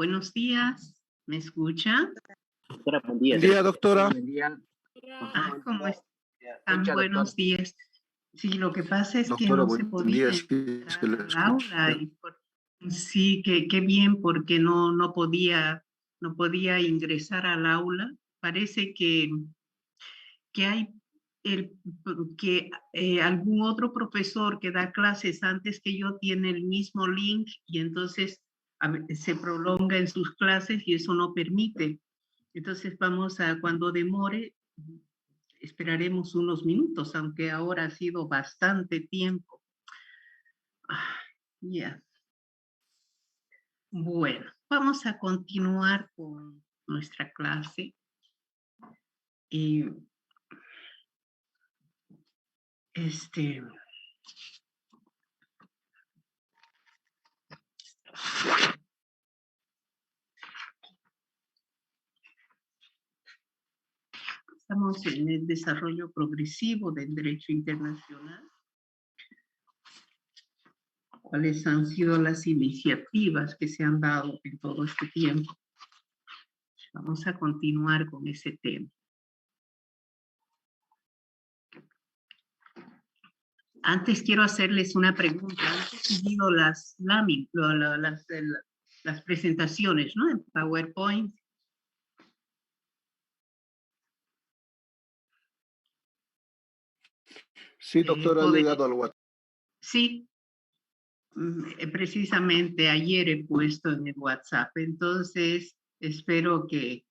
buenos días. ¿Me escucha? Doctora, buen día. Buen día, doctora. Buen día. ¿Cómo están? Concha, Buenos doctora. días. Sí, lo que pasa es que Doctora, no se buen podía día. Sí, se le entrar al aula. escucha. Sí, qué bien, porque no podía ingresar al aula. Parece que hay algún otro profesor que da clases antes que yo tiene el mismo link y entonces se prolonga en sus clases y eso no permite. Entonces cuando demore, esperaremos unos minutos, aunque ahora ha sido bastante tiempo. Ya. Bueno, vamos a continuar con nuestra clase. Y estamos en el desarrollo progresivo del derecho internacional. ¿Cuáles han sido las iniciativas que se han dado en todo este tiempo? Vamos a continuar con ese tema. Antes quiero hacerles una pregunta. ¿Han recibido las presentaciones, ¿no? En PowerPoint. Sí, doctora, ha llegado al WhatsApp. Sí, precisamente ayer he puesto en el WhatsApp. Entonces, espero que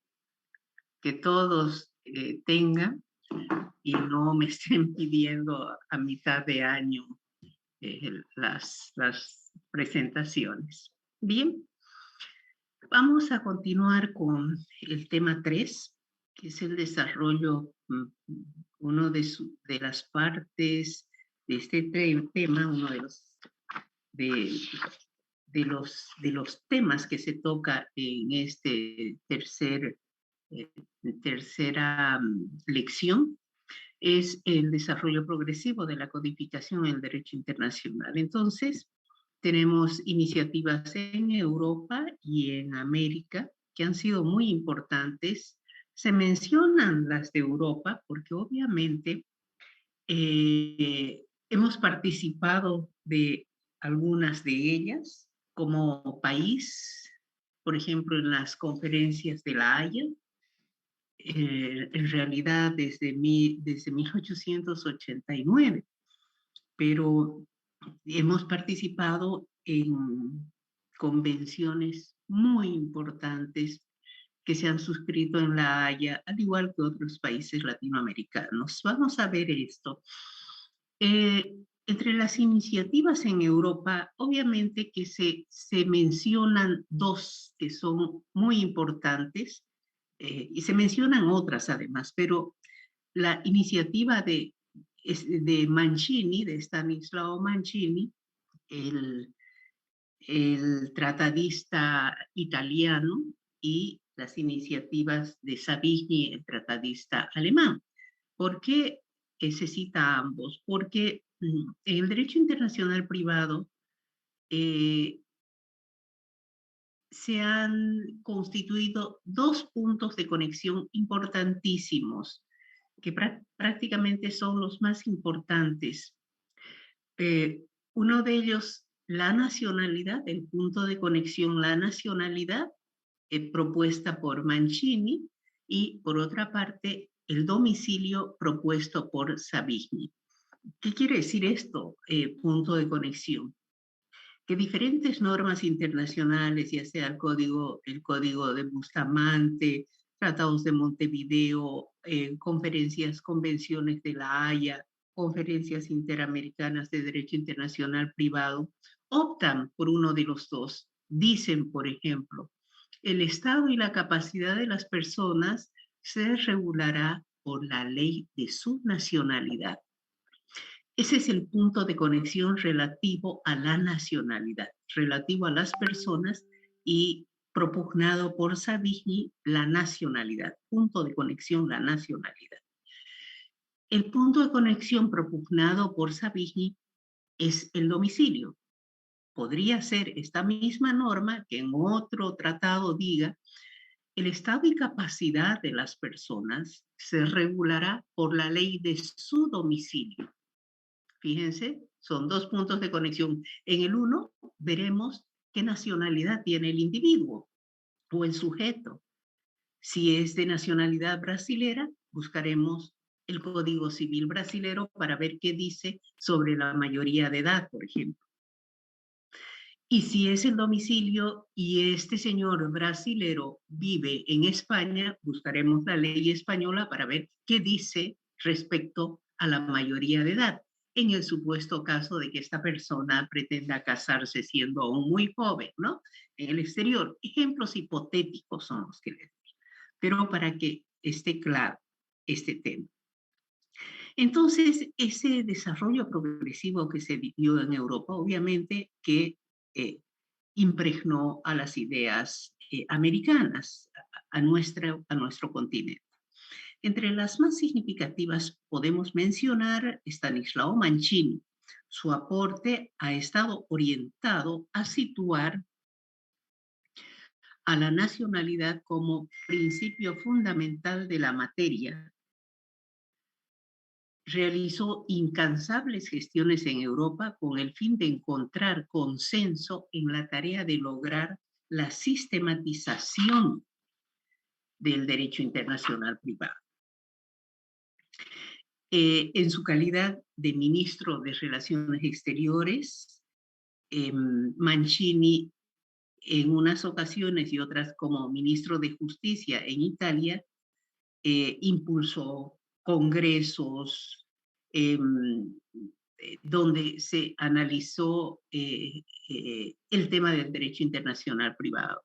todos tengan y no me estén pidiendo a mitad de año las presentaciones. Bien, vamos a continuar con el tema 3, que es el desarrollo, uno de las partes de este tema, uno de los temas que se toca en este tercera lección, es el desarrollo progresivo de la codificación en el derecho internacional. Entonces, tenemos iniciativas en Europa y en América que han sido muy importantes. Se mencionan las de Europa porque obviamente hemos participado de algunas de ellas como país, por ejemplo, en las conferencias de La Haya, en realidad desde 1889, pero hemos participado en convenciones muy importantes que se han suscrito en La Haya, al igual que otros países latinoamericanos. Vamos a ver esto. Entre las iniciativas en Europa, obviamente que se mencionan dos que son muy importantes, y se mencionan otras además, pero la iniciativa de Mancini, de Stanislao Mancini, el tratadista italiano, y las iniciativas de Savigny, el tratadista alemán. ¿Por qué se cita a ambos? Porque en el derecho internacional privado se han constituido dos puntos de conexión importantísimos, que prácticamente son los más importantes. Uno de ellos, la nacionalidad, el punto de conexión, la nacionalidad, propuesta por Mancini, y por otra parte, el domicilio propuesto por Savigny. ¿Qué quiere decir esto, punto de conexión? Que diferentes normas internacionales, ya sea el código de Bustamante, tratados de Montevideo, convenciones de La Haya, conferencias interamericanas de derecho internacional privado, optan por uno de los dos. Dicen, por ejemplo, el estado y la capacidad de las personas se regulará por la ley de su nacionalidad. Ese es el punto de conexión relativo a la nacionalidad, relativo a las personas, y propugnado por Savigny, la nacionalidad, punto de conexión, la nacionalidad. El punto de conexión propugnado por Savigny es el domicilio. Podría ser esta misma norma que en otro tratado diga: el estado y capacidad de las personas se regulará por la ley de su domicilio. Fíjense, son dos puntos de conexión. En el uno veremos qué nacionalidad tiene el individuo o el sujeto. Si es de nacionalidad brasilera, buscaremos el Código Civil brasilero para ver qué dice sobre la mayoría de edad, por ejemplo. Y si es el domicilio y este señor brasilero vive en España, buscaremos la ley española para ver qué dice respecto a la mayoría de edad, en el supuesto caso de que esta persona pretenda casarse siendo aún muy joven, ¿no? En el exterior. Ejemplos hipotéticos son los que les doy, pero para que esté claro este tema. Entonces, ese desarrollo progresivo que se vivió en Europa, obviamente que impregnó a las ideas americanas, a nuestro continente. Entre las más significativas podemos mencionar Stanislao Mancini. Su aporte ha estado orientado a situar a la nacionalidad como principio fundamental de la materia. Realizó incansables gestiones en Europa con el fin de encontrar consenso en la tarea de lograr la sistematización del derecho internacional privado. En su calidad de ministro de Relaciones Exteriores, Mancini, en unas ocasiones y otras como ministro de Justicia en Italia, impulsó congresos donde se analizó el tema del derecho internacional privado,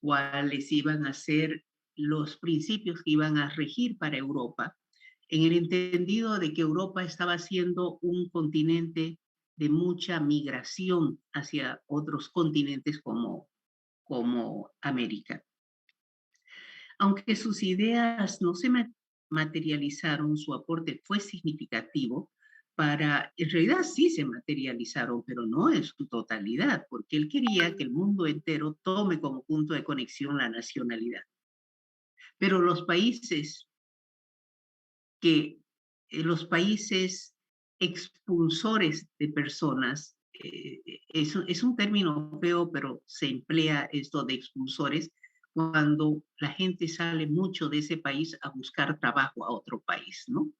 cuáles iban a ser los principios que iban a regir para Europa, en el entendido de que Europa estaba siendo un continente de mucha migración hacia otros continentes como América. Aunque sus ideas no se materializaron, su aporte fue significativo en realidad sí se materializaron, pero no en su totalidad, porque él quería que el mundo entero tome como punto de conexión la nacionalidad. Pero los países expulsores de personas, es un término feo, pero se emplea esto de expulsores cuando la gente sale mucho de ese país a buscar trabajo a otro país, ¿no?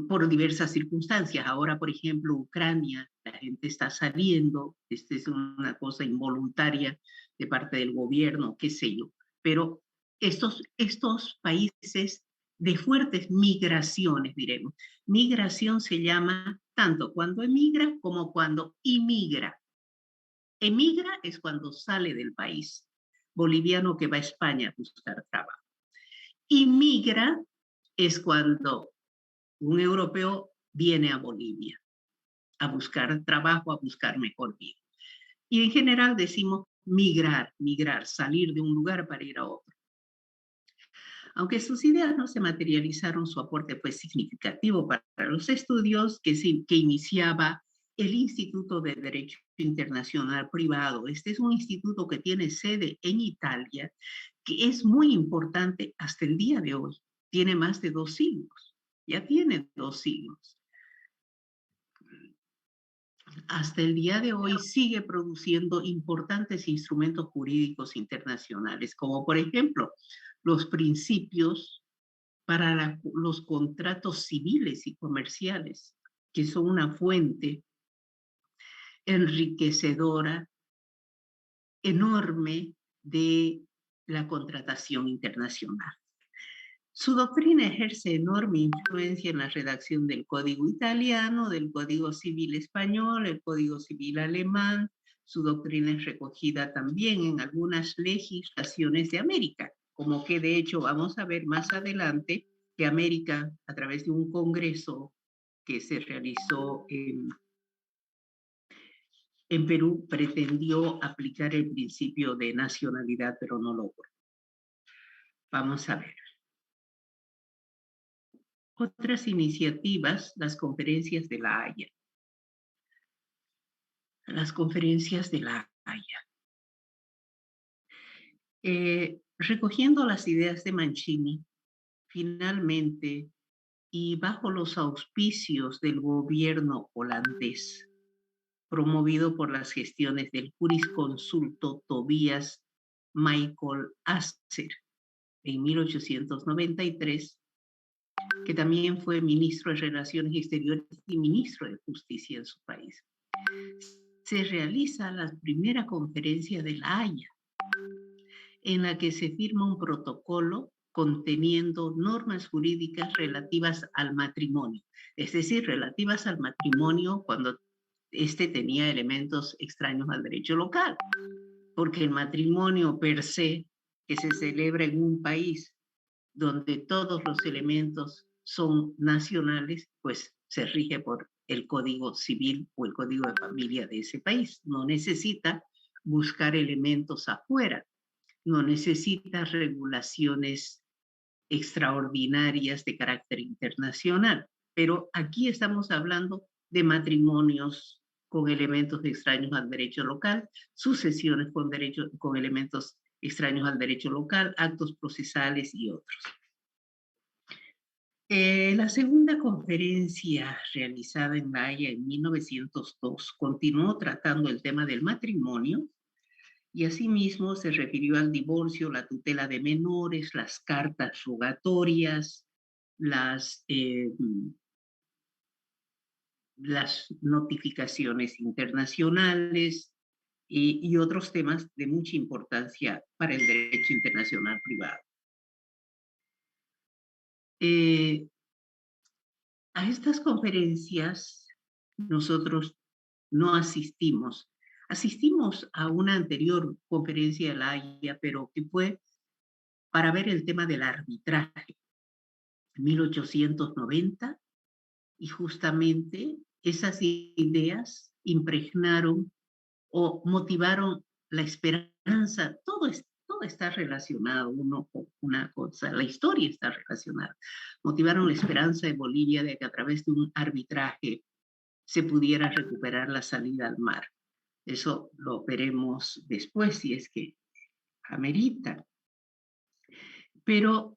Por diversas circunstancias. Ahora, por ejemplo, Ucrania, la gente está saliendo, esta es una cosa involuntaria de parte del gobierno, qué sé yo, pero estos países de fuertes migraciones, diremos. Migración se llama tanto cuando emigra como cuando inmigra. Emigra es cuando sale del país, boliviano que va a España a buscar trabajo. Inmigra es cuando un europeo viene a Bolivia a buscar trabajo, a buscar mejor vida. Y en general decimos migrar, salir de un lugar para ir a otro. Aunque sus ideas no se materializaron, su aporte fue significativo para los estudios que iniciaba el Instituto de Derecho Internacional Privado. Este es un instituto que tiene sede en Italia, que es muy importante hasta el día de hoy. Tiene más de 2 siglos, ya tiene 2 siglos. Hasta el día de hoy sigue produciendo importantes instrumentos jurídicos internacionales, como por ejemplo los principios para los contratos civiles y comerciales, que son una fuente enriquecedora, enorme de la contratación internacional. Su doctrina ejerce enorme influencia en la redacción del Código Italiano, del Código Civil Español, el Código Civil Alemán. Su doctrina es recogida también en algunas legislaciones de América, como que de hecho vamos a ver más adelante que América, a través de un congreso que se realizó en Perú, pretendió aplicar el principio de nacionalidad, pero no logró. Vamos a ver. Otras iniciativas, las conferencias de La Haya. las conferencias de La Haya. Recogiendo las ideas de Mancini, finalmente, y bajo los auspicios del gobierno holandés, promovido por las gestiones del jurisconsulto Tobias Michael Asser en 1893, que también fue ministro de Relaciones Exteriores y ministro de Justicia en su país, se realiza la primera conferencia de La Haya, en la que se firma un protocolo conteniendo normas jurídicas relativas al matrimonio, es decir, relativas al matrimonio cuando este tenía elementos extraños al derecho local, porque el matrimonio per se, que se celebra en un país donde todos los elementos son nacionales, pues se rige por el Código Civil o el Código de Familia de ese país. No necesita buscar elementos afuera, no necesita regulaciones extraordinarias de carácter internacional. Pero aquí estamos hablando de matrimonios con elementos extraños al derecho local, sucesiones con elementos extraños al derecho local, actos procesales y otros. La segunda conferencia realizada en La Haya en 1902 continuó tratando el tema del matrimonio y asimismo se refirió al divorcio, la tutela de menores, las cartas rogatorias, las notificaciones internacionales y otros temas de mucha importancia para el derecho internacional privado. A estas conferencias nosotros no asistimos. Asistimos a una anterior conferencia de La Haya, pero que fue para ver el tema del arbitraje, en 1890, y justamente esas ideas impregnaron o motivaron la esperanza. Todo está relacionado, uno con una cosa, la historia está relacionada. Motivaron la esperanza de Bolivia de que a través de un arbitraje se pudiera recuperar la salida al mar. Eso lo veremos después si es que amerita. Pero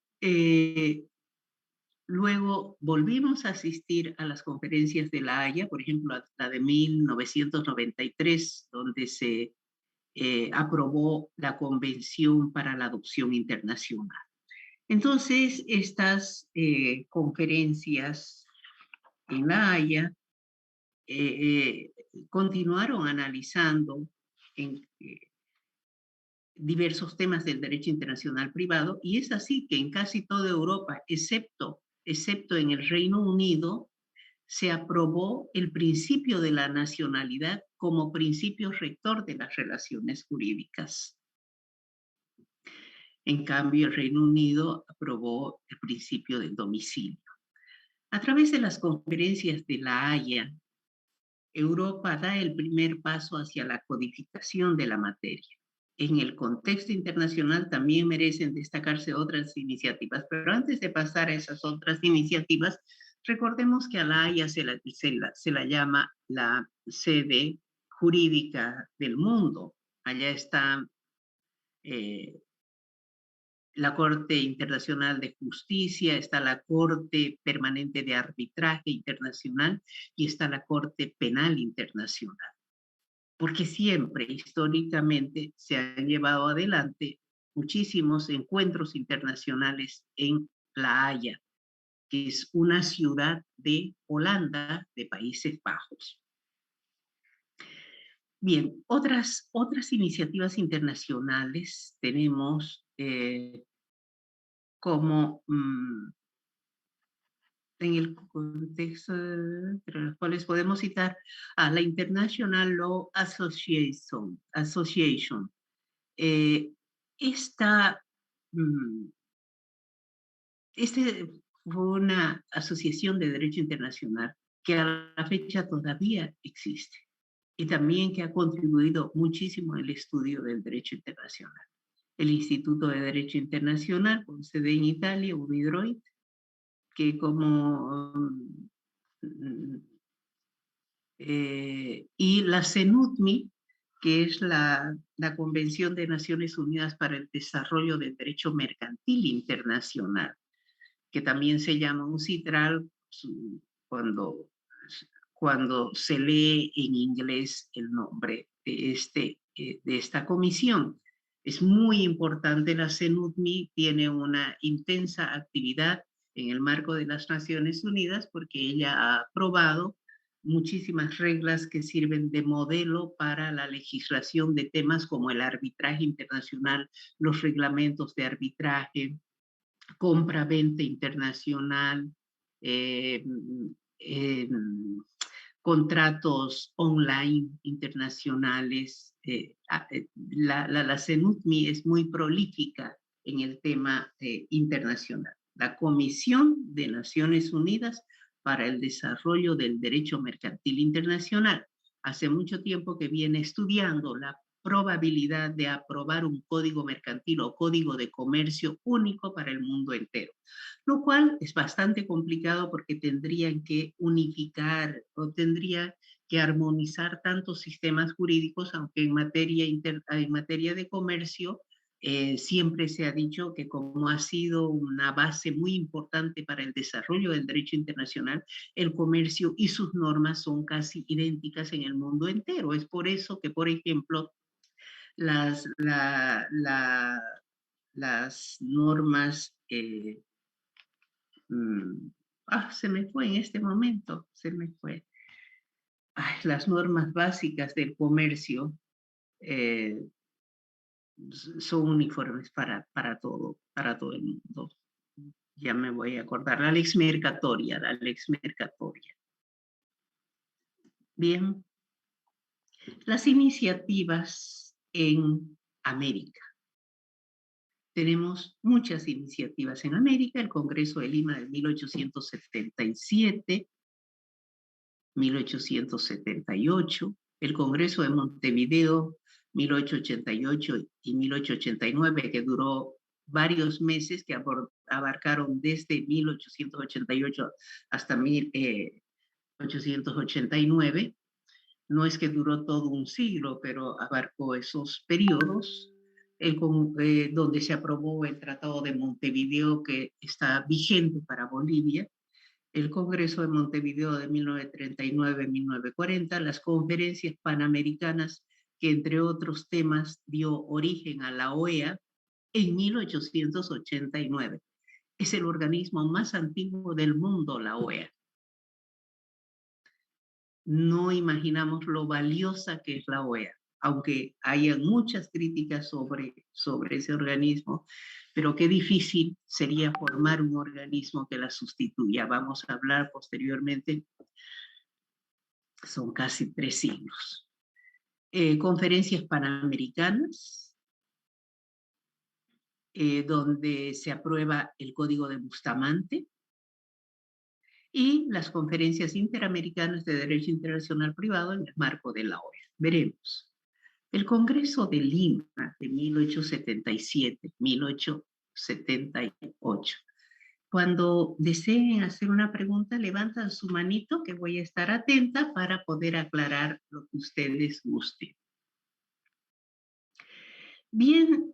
luego volvimos a asistir a las conferencias de La Haya, por ejemplo, la de 1993, donde se aprobó la Convención para la Adopción Internacional. Entonces, estas conferencias en La Haya continuaron analizando diversos temas del derecho internacional privado, y es así que en casi toda Europa, excepto en el Reino Unido, se aprobó el principio de la nacionalidad como principio rector de las relaciones jurídicas. En cambio, el Reino Unido aprobó el principio del domicilio. A través de las conferencias de La Haya, Europa da el primer paso hacia la codificación de la materia. En el contexto internacional también merecen destacarse otras iniciativas, pero antes de pasar a esas otras iniciativas, recordemos que a La Haya se la llama la sede jurídica del mundo. Allá está la Corte Internacional de Justicia, está la Corte Permanente de Arbitraje Internacional y está la Corte Penal Internacional. Porque siempre, históricamente, se han llevado adelante muchísimos encuentros internacionales en La Haya, que es una ciudad de Holanda, de Países Bajos. Bien, otras iniciativas internacionales tenemos como en el contexto entre los cuales podemos citar a la International Law Association. Esta fue una asociación de derecho internacional que a la fecha todavía existe y también que ha contribuido muchísimo en el estudio del derecho internacional. El Instituto de Derecho Internacional, con sede en Italia, UNIDROIT, que como y la CENUTMI, que es la Convención de Naciones Unidas para el Desarrollo del Derecho Mercantil Internacional, que también se llama un CITRAL cuando, cuando se lee en inglés el nombre de esta comisión. Es muy importante, la CENUTMI tiene una intensa actividad en el marco de las Naciones Unidas porque ella ha aprobado muchísimas reglas que sirven de modelo para la legislación de temas como el arbitraje internacional, los reglamentos de arbitraje, compra-venta internacional, eh, eh, contratos online internacionales. La CENUTMI es muy prolífica en el tema internacional. La Comisión de Naciones Unidas para el Desarrollo del Derecho Mercantil Internacional hace mucho tiempo que viene estudiando la probabilidad de aprobar un código mercantil o código de comercio único para el mundo entero, lo cual es bastante complicado porque tendrían que unificar o tendría que armonizar tantos sistemas jurídicos, aunque en materia de comercio siempre se ha dicho que como ha sido una base muy importante para el desarrollo del derecho internacional, el comercio y sus normas son casi idénticas en el mundo entero. Es por eso que, por ejemplo, las, las normas, se me fue en este momento, se me fue. Las normas básicas del comercio eh, son uniformes para todo el mundo. Ya me voy a acordar, la lex mercatoria. Bien, las iniciativas en América. Tenemos muchas iniciativas en América, el Congreso de Lima de 1877, 1878, el Congreso de Montevideo 1888 y 1889, que duró varios meses, que abarcaron desde 1888 hasta 1889. No es que duró todo un siglo, pero abarcó esos periodos, donde se aprobó el Tratado de Montevideo, que está vigente para Bolivia, el Congreso de Montevideo de 1939-1940, las conferencias panamericanas, que entre otros temas dio origen a la OEA en 1889. Es el organismo más antiguo del mundo, la OEA. No imaginamos lo valiosa que es la OEA, aunque haya muchas críticas sobre ese organismo, pero qué difícil sería formar un organismo que la sustituya. Vamos a hablar posteriormente, son casi 3 siglos. Conferencias panamericanas, donde se aprueba el Código de Bustamante, y las conferencias interamericanas de Derecho Internacional Privado en el marco de la OEA. Veremos. El Congreso de Lima de 1877-1878. Cuando deseen hacer una pregunta, levantan su manito, que voy a estar atenta para poder aclarar lo que ustedes gusten. Bien,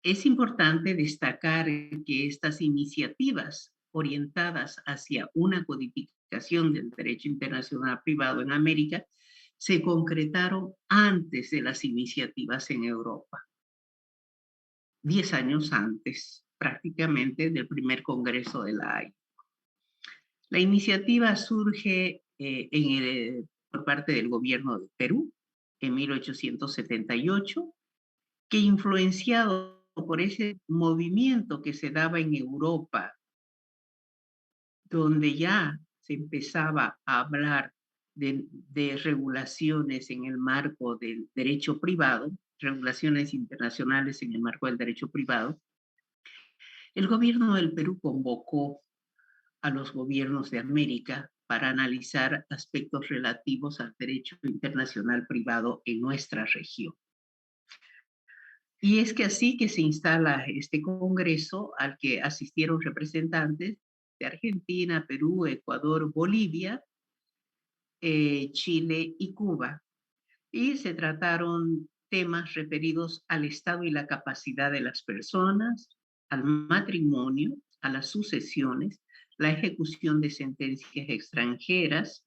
es importante destacar que estas iniciativas orientadas hacia una codificación del derecho internacional privado en América se concretaron antes de las iniciativas en Europa, 10 años antes prácticamente del primer Congreso de la Haya. La iniciativa surge por parte del gobierno de Perú en 1878, que influenciado por ese movimiento que se daba en Europa, donde ya se empezaba a hablar de regulaciones en el marco del derecho privado, regulaciones internacionales en el marco del derecho privado, el gobierno del Perú convocó a los gobiernos de América para analizar aspectos relativos al derecho internacional privado en nuestra región. Y es que así que se instala este congreso, al que asistieron representantes de Argentina, Perú, Ecuador, Bolivia, Chile y Cuba. Y se trataron temas referidos al estado y la capacidad de las personas, al matrimonio, a las sucesiones, la ejecución de sentencias extranjeras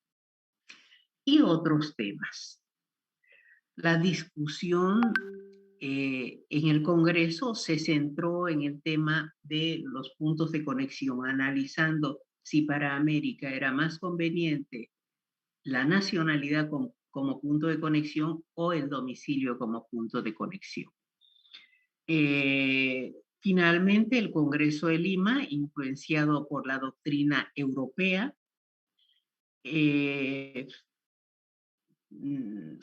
y otros temas. La discusión en el Congreso se centró en el tema de los puntos de conexión, analizando si para América era más conveniente la nacionalidad como punto de conexión o el domicilio como punto de conexión. Finalmente, el Congreso de Lima, influenciado por la doctrina europea,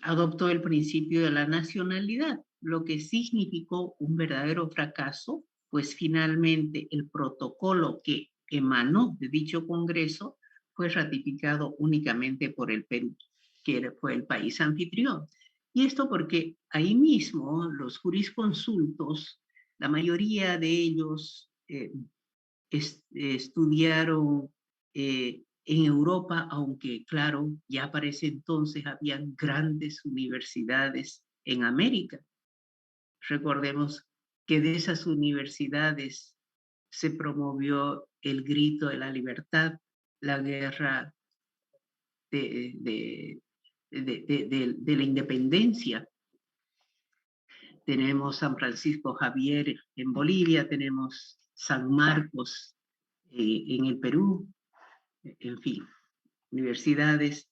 adoptó el principio de la nacionalidad, lo que significó un verdadero fracaso, pues finalmente el protocolo que emanó de dicho Congreso fue ratificado únicamente por el Perú, que fue el país anfitrión. Y esto porque ahí mismo los jurisconsultos, la mayoría de ellos estudiaron en Europa, aunque claro, ya para ese entonces habían grandes universidades en América. Recordemos que de esas universidades se promovió el grito de la libertad, la guerra de la independencia. Tenemos San Francisco Javier en Bolivia, tenemos San Marcos en el Perú, en fin, universidades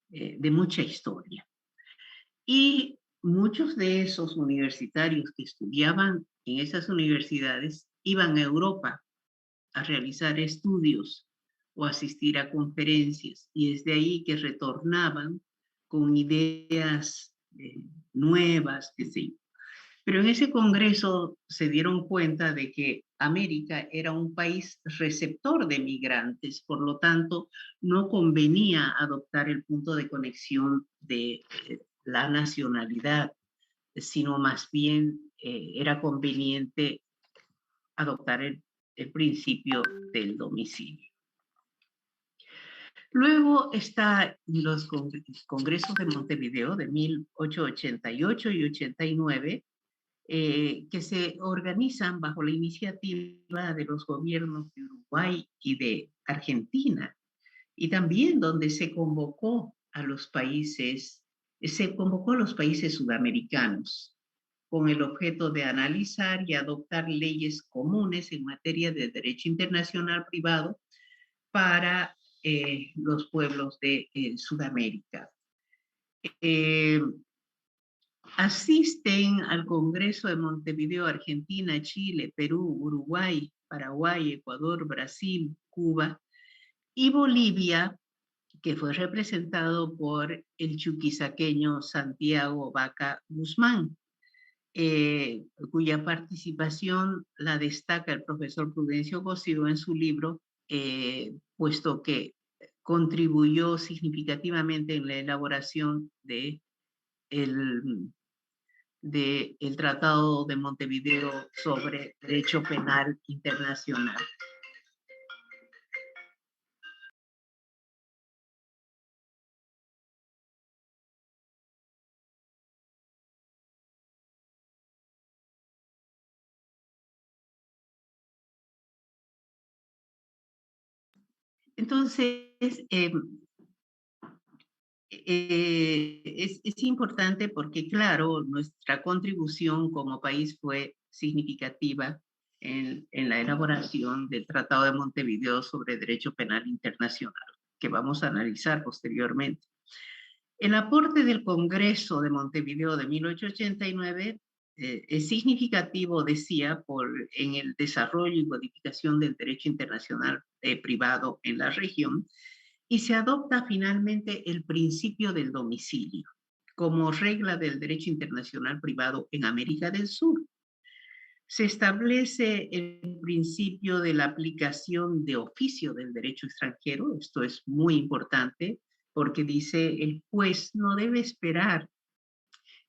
de mucha historia. Y muchos de esos universitarios que estudiaban en esas universidades iban a Europa a realizar estudios o asistir a conferencias, y es de ahí que retornaban con ideas nuevas, qué sé yo. Pero en ese congreso se dieron cuenta de que América era un país receptor de migrantes, por lo tanto, no convenía adoptar el punto de conexión de la nacionalidad, sino más bien era conveniente adoptar el principio del domicilio. Luego está los congresos de Montevideo de 1888 y 89, que se organizan bajo la iniciativa de los gobiernos de Uruguay y de Argentina, y también donde se convocó a los países sudamericanos con el objeto de analizar y adoptar leyes comunes en materia de derecho internacional privado para los pueblos de Sudamérica. Asisten al Congreso de Montevideo Argentina, Chile, Perú, Uruguay, Paraguay, Ecuador, Brasil, Cuba y Bolivia, que fue representado por el chuquisaqueño Santiago Vaca Guzmán, cuya participación la destaca el profesor Prudencio Cosío en su libro, puesto que contribuyó significativamente en la elaboración del Tratado de Montevideo sobre Derecho Penal Internacional. Entonces, es importante porque, claro, nuestra contribución como país fue significativa en la elaboración del Tratado de Montevideo sobre Derecho Penal Internacional, que vamos a analizar posteriormente. El aporte del Congreso de Montevideo de 1889 es significativo, decía, en el desarrollo y codificación del derecho internacional privado en la región, y se adopta finalmente el principio del domicilio como regla del derecho internacional privado en América del Sur. Se establece el principio de la aplicación de oficio del derecho extranjero. Esto es muy importante porque dice el juez no debe esperar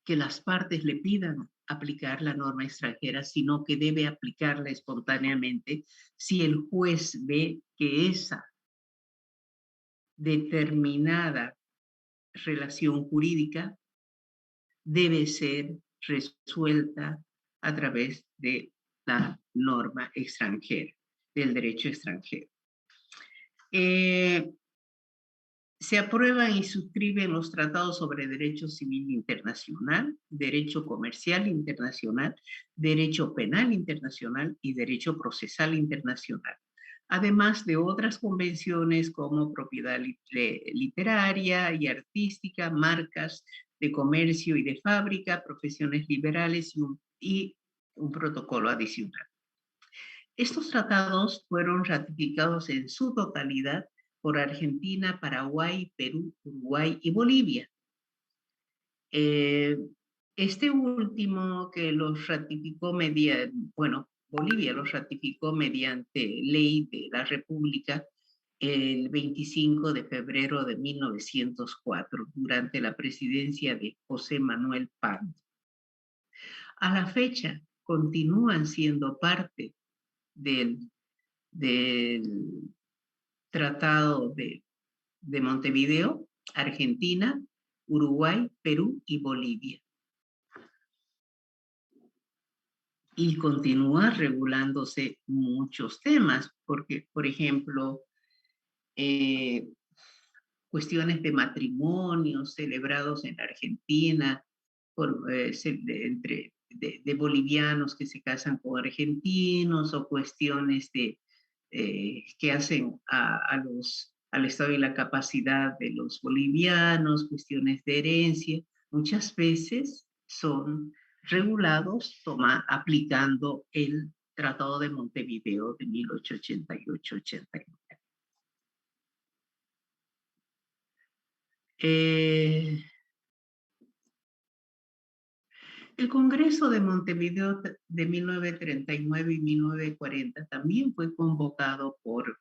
que las partes le pidan aplicar la norma extranjera, sino que debe aplicarla espontáneamente si el juez ve que esa determinada relación jurídica debe ser resuelta a través de la norma extranjera, del derecho extranjero. Se aprueban y suscriben los tratados sobre derecho civil internacional, derecho comercial internacional, derecho penal internacional y derecho procesal internacional, además de otras convenciones como propiedad literaria y artística, marcas de comercio y de fábrica, profesiones liberales y un protocolo adicional. Estos tratados fueron ratificados en su totalidad por Argentina, Paraguay, Perú, Uruguay y Bolivia. Este último que los ratificó Bolivia los ratificó mediante ley de la República el 25 de febrero de 1904, durante la presidencia de José Manuel Pardo. A la fecha, continúan siendo parte del Tratado de Montevideo, Argentina, Uruguay, Perú y Bolivia. Y continúa regulándose muchos temas, porque, por ejemplo, cuestiones de matrimonios celebrados en Argentina de bolivianos que se casan con argentinos, o cuestiones que hacen al Estado y la capacidad de los bolivianos, cuestiones de herencia, muchas veces son regulados aplicando el Tratado de Montevideo de 1888-89. El Congreso de Montevideo de 1939 y 1940 también fue convocado por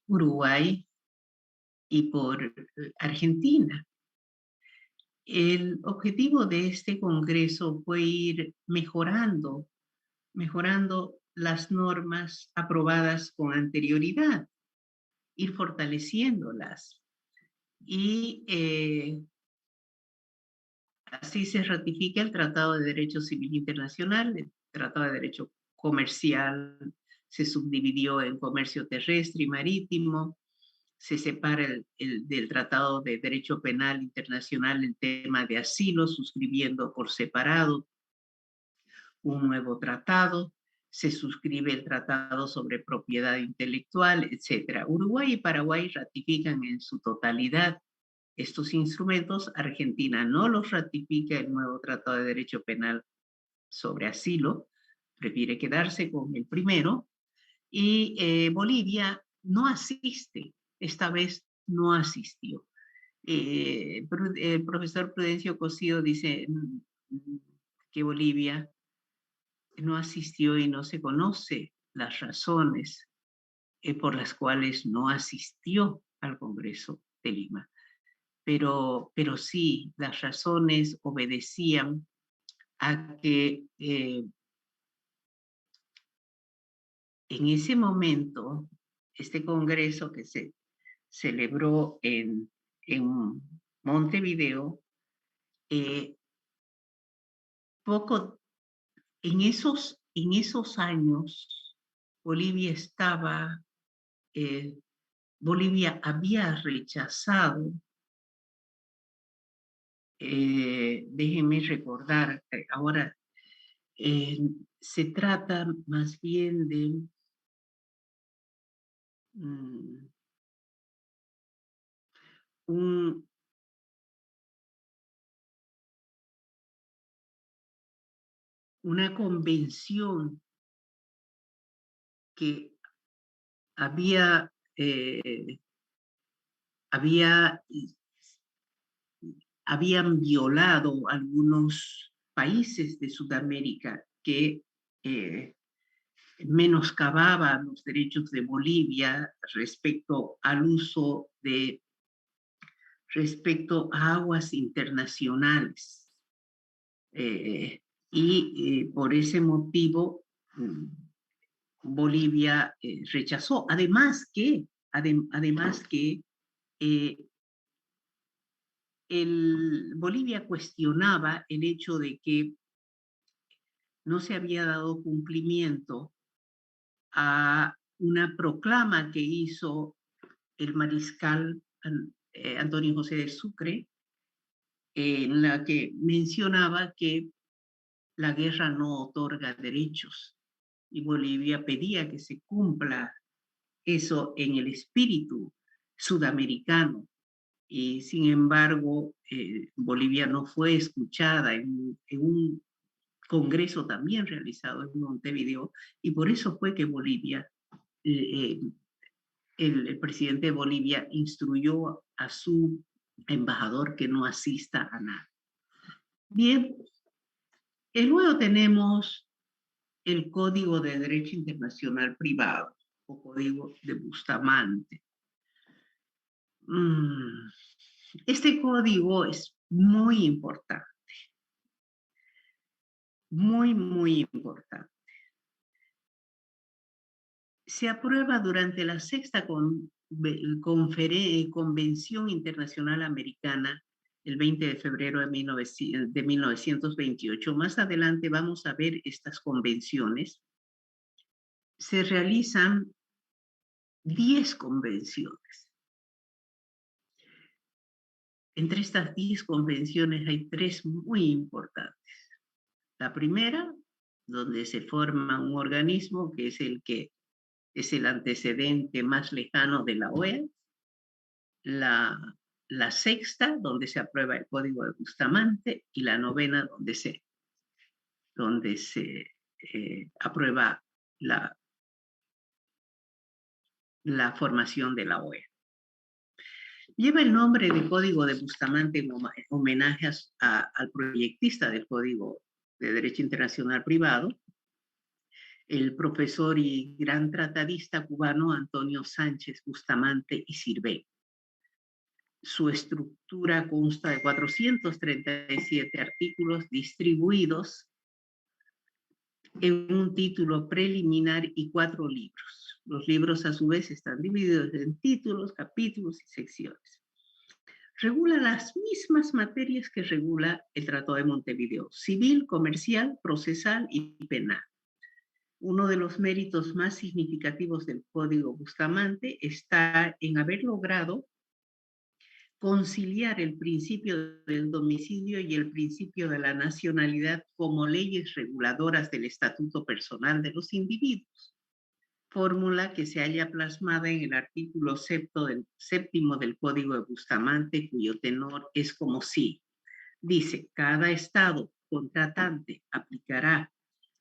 Uruguay y por Argentina. El objetivo de este Congreso fue ir mejorando las normas aprobadas con anterioridad, ir fortaleciéndolas. Y así se ratifica el Tratado de Derecho Civil Internacional, el Tratado de Derecho Comercial se subdividió en comercio terrestre y marítimo, se separa del Tratado de Derecho Penal Internacional el tema de asilo, suscribiendo por separado un nuevo tratado, se suscribe el Tratado sobre Propiedad Intelectual, etc. Uruguay y Paraguay ratifican en su totalidad estos instrumentos. Argentina no los ratifica, el nuevo Tratado de Derecho Penal sobre asilo, prefiere quedarse con el primero, y Bolivia no asiste, esta vez no asistió. El profesor Prudencio Cosío dice que Bolivia no asistió y no se conoce las razones por las cuales no asistió al Congreso de Lima. Pero sí, las razones obedecían a que en ese momento, este Congreso que se celebró en Montevideo, en esos años, Bolivia había rechazado, déjenme recordar, ahora se trata más bien de una convención que habían violado algunos países de Sudamérica que menoscababan los derechos de Bolivia respecto al uso respecto a aguas internacionales. Por ese motivo, Bolivia rechazó. Además que Bolivia cuestionaba el hecho de que no se había dado cumplimiento a una proclama que hizo el mariscal Antonio José de Sucre, en la que mencionaba que la guerra no otorga derechos y Bolivia pedía que se cumpla eso en el espíritu sudamericano. Y sin embargo, Bolivia no fue escuchada en un congreso también realizado en Montevideo, y por eso fue que Bolivia, el presidente de Bolivia instruyó a su embajador que no asista a nada. Bien, y luego tenemos el Código de Derecho Internacional Privado, o Código de Bustamante. Este código es muy importante, muy, muy importante. Se aprueba durante la sexta Convención Internacional Americana el 20 de febrero de 1928. Más adelante vamos a ver estas convenciones. Se realizan 10 convenciones. Entre estas 10 convenciones hay 3 muy importantes. La primera, donde se forma un organismo que es el antecedente más lejano de la OEA. La sexta, donde se aprueba el Código de Bustamante, y la novena, donde se aprueba la formación de la OEA. Lleva el nombre de Código de Bustamante en homenaje al proyectista del Código de Derecho Internacional Privado, el profesor y gran tratadista cubano Antonio Sánchez Bustamante y Sirvé. Su estructura consta de 437 artículos distribuidos en un título preliminar y 4 libros. Los libros a su vez están divididos en títulos, capítulos y secciones. Regula las mismas materias que regula el Tratado de Montevideo: civil, comercial, procesal y penal. Uno de los méritos más significativos del Código Bustamante está en haber logrado conciliar el principio del domicilio y el principio de la nacionalidad como leyes reguladoras del estatuto personal de los individuos, fórmula que se halla plasmada en el artículo séptimo del Código de Bustamante, cuyo tenor es como sigue. Dice: cada estado contratante aplicará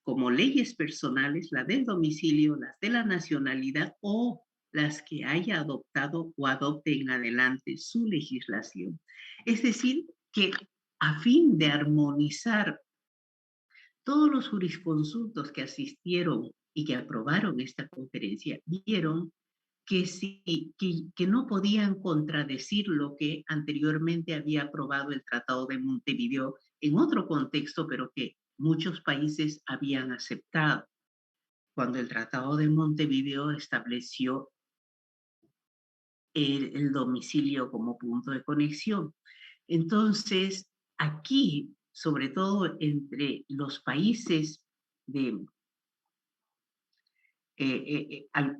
como leyes personales la del domicilio, las de la nacionalidad o las que haya adoptado o adopte en adelante su legislación. Es decir, que a fin de armonizar todos los jurisconsultos que asistieron y que aprobaron esta conferencia, vieron que no podían contradecir lo que anteriormente había aprobado el Tratado de Montevideo en otro contexto, pero que muchos países habían aceptado, cuando el Tratado de Montevideo estableció el domicilio como punto de conexión. Entonces, aquí, sobre todo entre los países de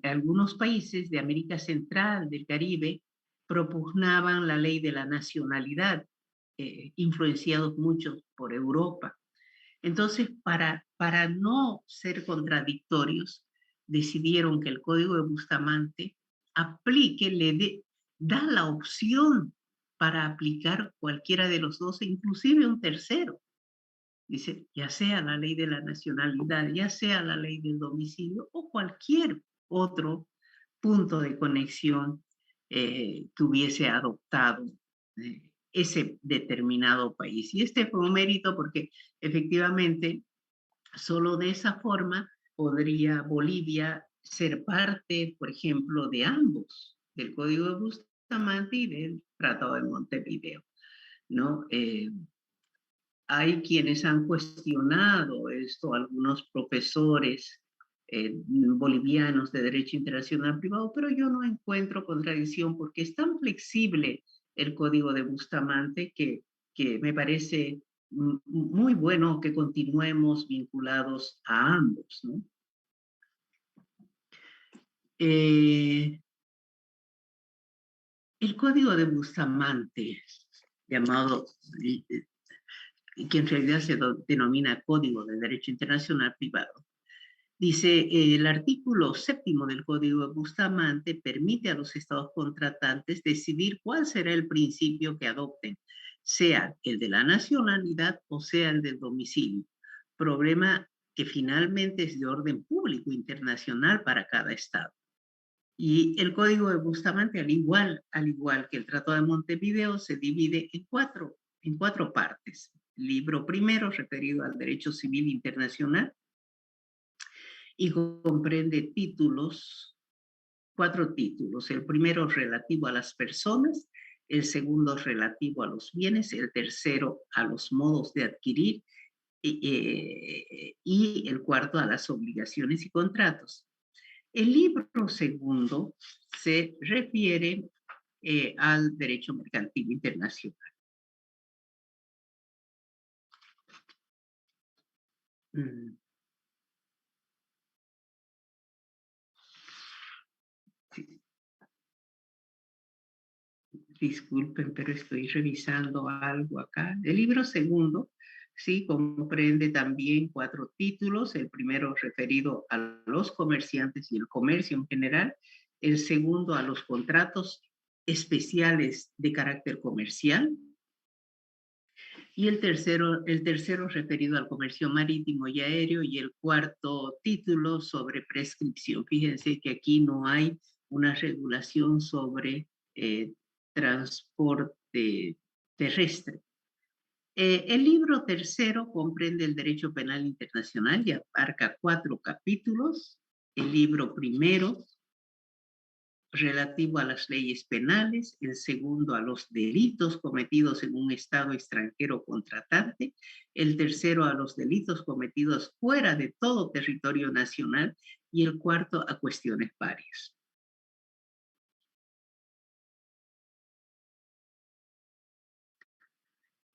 algunos países de América Central, del Caribe, propugnaban la ley de la nacionalidad, influenciados muchos por Europa. Entonces, para no ser contradictorios, decidieron que el Código de Bustamante da la opción para aplicar cualquiera de los dos, e inclusive un tercero. Dice, ya sea la ley de la nacionalidad, ya sea la ley del domicilio o cualquier otro punto de conexión que hubiese adoptado ese determinado país. Y este fue un mérito porque efectivamente solo de esa forma podría Bolivia ser parte, por ejemplo, de ambos, del Código de Bustamante y del Tratado de Montevideo, ¿no? Hay quienes han cuestionado esto, algunos profesores bolivianos de derecho internacional privado, pero yo no encuentro contradicción porque es tan flexible el Código de Bustamante que me parece muy bueno que continuemos vinculados a ambos, ¿no? El Código de Bustamante, llamado, que en realidad se denomina Código de Derecho Internacional Privado, dice, el artículo 7º del Código de Bustamante permite a los estados contratantes decidir cuál será el principio que adopten, sea el de la nacionalidad o sea el del domicilio, problema que finalmente es de orden público internacional para cada estado. Y el Código de Bustamante, al igual que el Tratado de Montevideo, se divide en cuatro partes. Libro primero, referido al derecho civil internacional, y comprende cuatro títulos. El primero relativo a las personas, el segundo relativo a los bienes, el tercero a los modos de adquirir y el cuarto a las obligaciones y contratos. El libro segundo se refiere al derecho mercantil internacional. Sí. Disculpen, pero estoy revisando algo acá. El libro segundo, sí, comprende también 4 títulos. El primero referido a los comerciantes y el comercio en general. El segundo a los contratos especiales de carácter comercial. Y el tercero referido al comercio marítimo y aéreo, y el cuarto título sobre prescripción. Fíjense que aquí no hay una regulación sobre transporte terrestre. El libro tercero comprende el derecho penal internacional y abarca 4 capítulos. El libro primero relativo a las leyes penales, el segundo a los delitos cometidos en un estado extranjero contratante, el tercero a los delitos cometidos fuera de todo territorio nacional y el cuarto a cuestiones varias.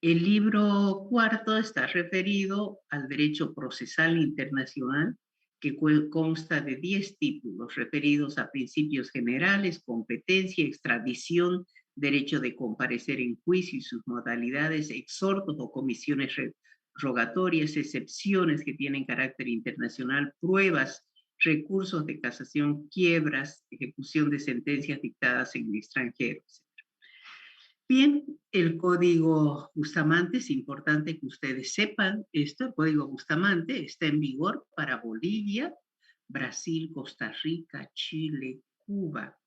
El libro cuarto está referido al derecho procesal internacional, que consta de 10 títulos referidos a principios generales, competencia, extradición, derecho de comparecer en juicio y sus modalidades, exhortos o comisiones rogatorias, excepciones que tienen carácter internacional, pruebas, recursos de casación, quiebras, ejecución de sentencias dictadas en el extranjero. Bien, el Código Bustamante, es importante que ustedes sepan esto, el Código Bustamante está en vigor para Bolivia, Brasil, Costa Rica, Chile, Cuba,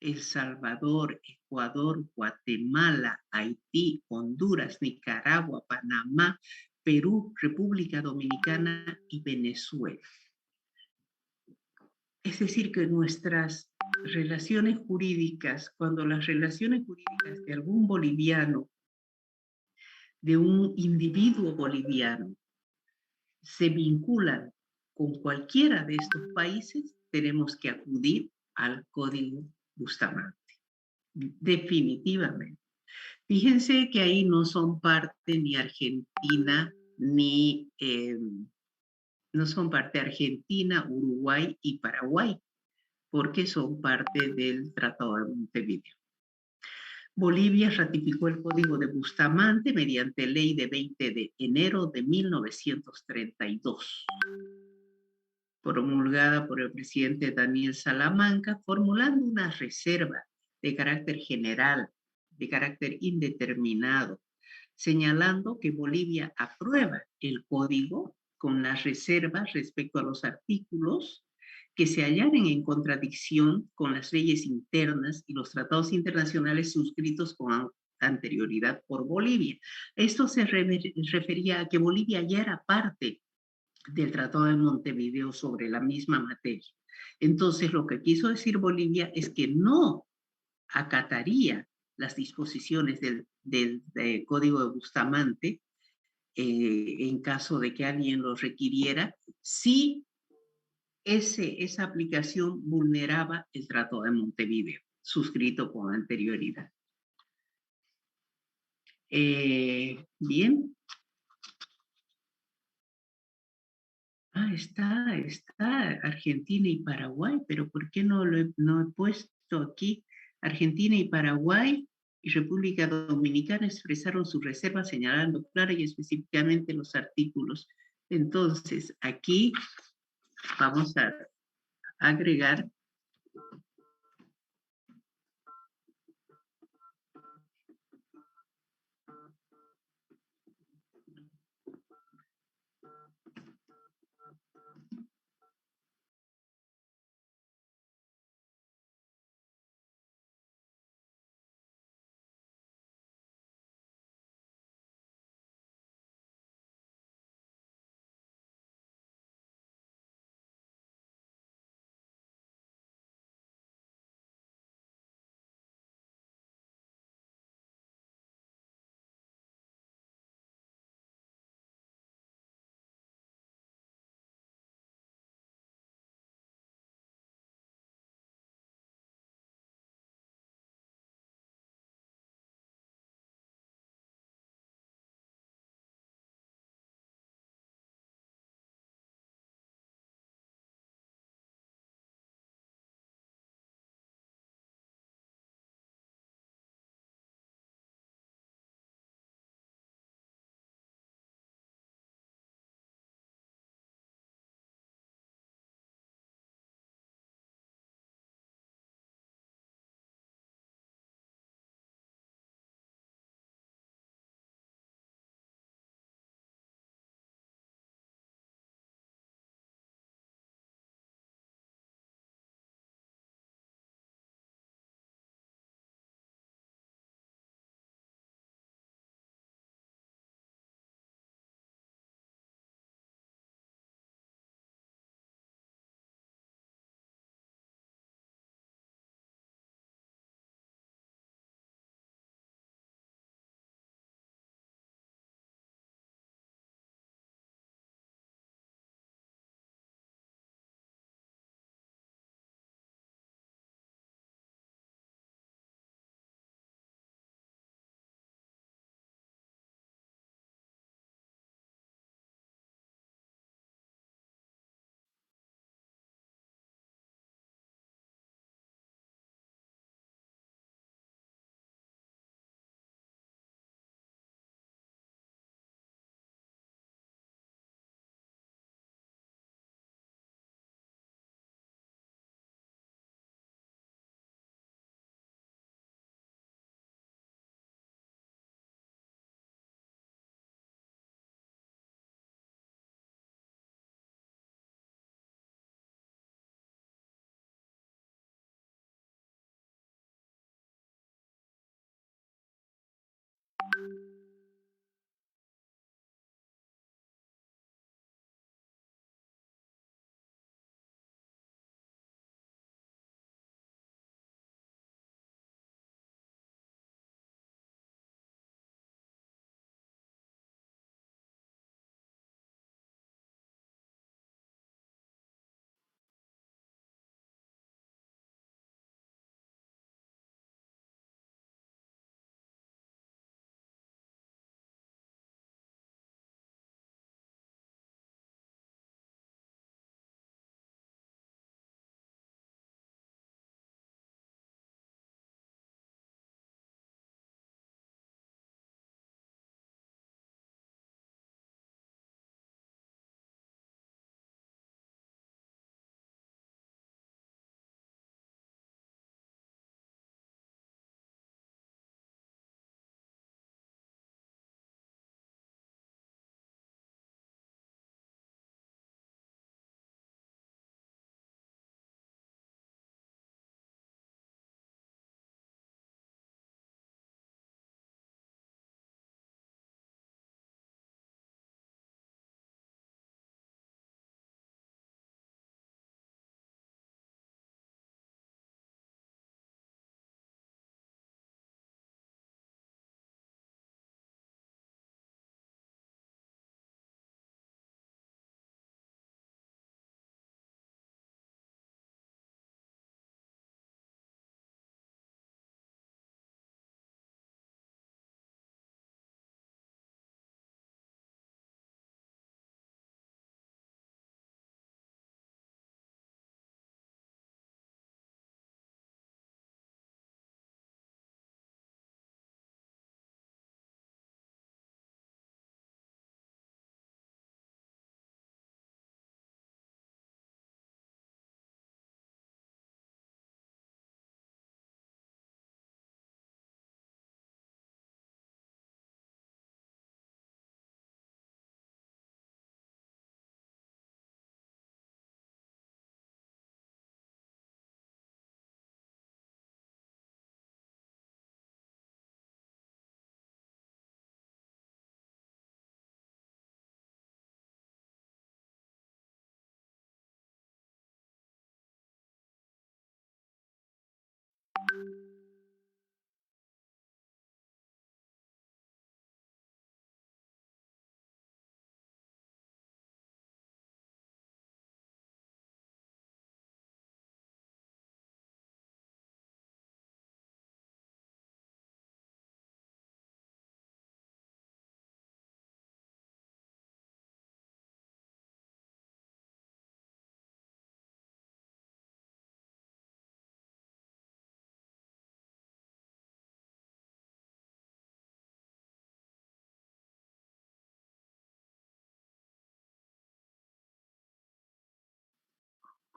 El Salvador, Ecuador, Guatemala, Haití, Honduras, Nicaragua, Panamá, Perú, República Dominicana y Venezuela. Es decir, que nuestras relaciones jurídicas, cuando las relaciones jurídicas de algún boliviano, de un individuo boliviano, se vinculan con cualquiera de estos países, tenemos que acudir al Código Bustamante. Definitivamente. Fíjense que ahí no son parte ni Argentina, ni no son parte Argentina, Uruguay y Paraguay, porque son parte del Tratado de Montevideo. Bolivia ratificó el Código de Bustamante mediante ley de 20 de enero de 1932, promulgada por el presidente Daniel Salamanca, formulando una reserva de carácter general, de carácter indeterminado, señalando que Bolivia aprueba el código con las reservas respecto a los artículos que se hallaren en contradicción con las leyes internas y los tratados internacionales suscritos con anterioridad por Bolivia. Esto se refería a que Bolivia ya era parte del Tratado de Montevideo sobre la misma materia. Entonces, lo que quiso decir Bolivia es que no acataría las disposiciones del Código de Bustamante en caso de que alguien lo requiriera, si esa aplicación vulneraba el Tratado de Montevideo, suscrito con anterioridad. Bien. Está Argentina y Paraguay, pero ¿por qué no he puesto aquí? Argentina y Paraguay y República Dominicana expresaron sus reservas señalando clara y específicamente los artículos. Entonces, aquí vamos a agregar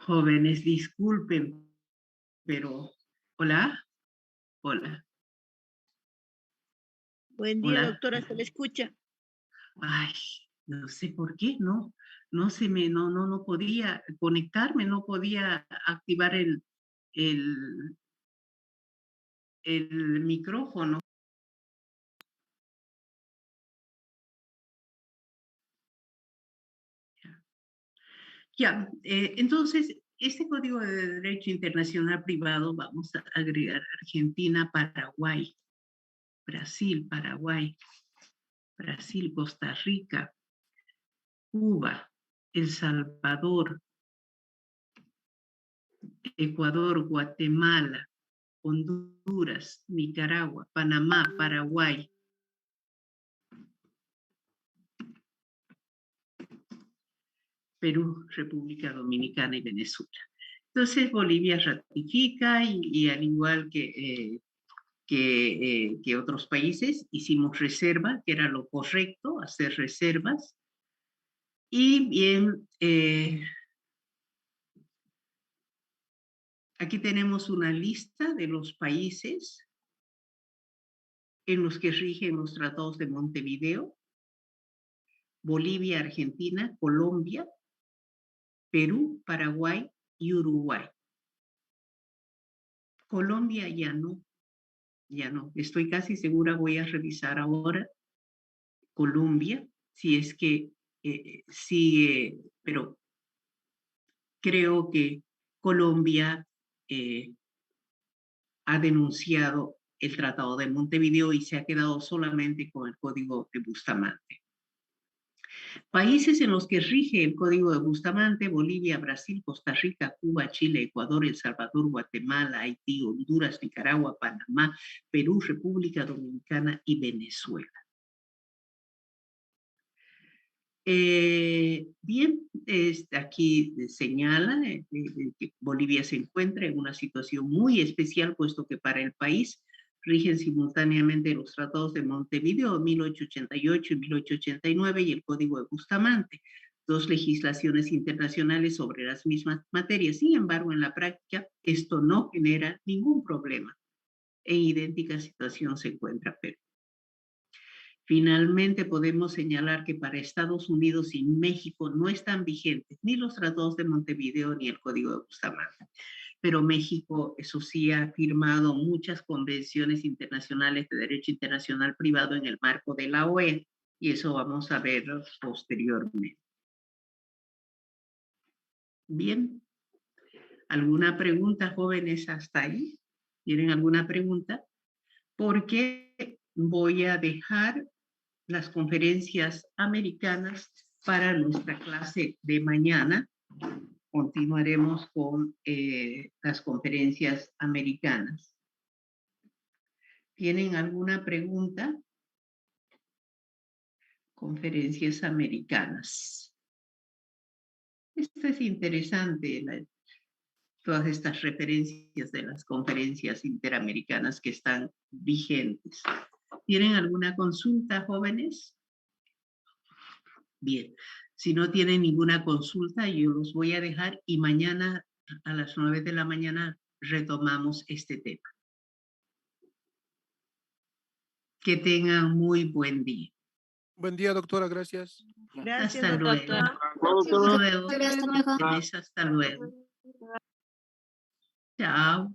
Jóvenes, disculpen, pero... Hola, hola, Buen día, hola. doctora, se le escucha. Ay, no sé por qué, no podía conectarme, no podía activar el, el micrófono. Ya, entonces, este Código de Derecho Internacional Privado, vamos a agregar Argentina, Paraguay, Brasil, Paraguay, Brasil, Costa Rica, Cuba, El Salvador, Ecuador, Guatemala, Honduras, Nicaragua, Panamá, Paraguay, Perú, República Dominicana y Venezuela. Entonces Bolivia ratifica y al igual que otros países hicimos reserva, que era lo correcto, hacer reservas. Y bien, aquí tenemos una lista de los países en los que rigen los tratados de Montevideo: Bolivia, Argentina, Colombia, Perú, Paraguay y Uruguay. Colombia ya no. Estoy casi segura, voy a revisar ahora Colombia, si es que sigue, pero creo que Colombia ha denunciado el Tratado de Montevideo y se ha quedado solamente con el Código de Bustamante. Países en los que rige el Código de Bustamante: Bolivia, Brasil, Costa Rica, Cuba, Chile, Ecuador, El Salvador, Guatemala, Haití, Honduras, Nicaragua, Panamá, Perú, República Dominicana y Venezuela. Bien, aquí señala que Bolivia se encuentra en una situación muy especial, puesto que para el país rigen simultáneamente los tratados de Montevideo 1888 y 1889 y el Código de Bustamante, dos legislaciones internacionales sobre las mismas materias. Sin embargo, en la práctica, esto no genera ningún problema. En idéntica situación se encuentra Perú. Finalmente, podemos señalar que para Estados Unidos y México no están vigentes ni los tratados de Montevideo ni el Código de Bustamante. Pero México, eso sí, ha firmado muchas convenciones internacionales de derecho internacional privado en el marco de la OEA, y eso vamos a ver posteriormente. Bien, ¿alguna pregunta, jóvenes, hasta ahí? ¿Tienen alguna pregunta? Porque voy a dejar las conferencias americanas para nuestra clase de mañana. Continuaremos con las conferencias americanas. ¿Tienen alguna pregunta? Conferencias americanas. Esto es interesante, todas estas referencias de las conferencias interamericanas que están vigentes. ¿Tienen alguna consulta, jóvenes? Bien, si no tienen ninguna consulta, yo los voy a dejar y mañana a las 9 de la mañana retomamos este tema. Que tengan muy buen día. Buen día, doctora, gracias. Gracias, Hasta luego. doctora. Hasta luego. Chao.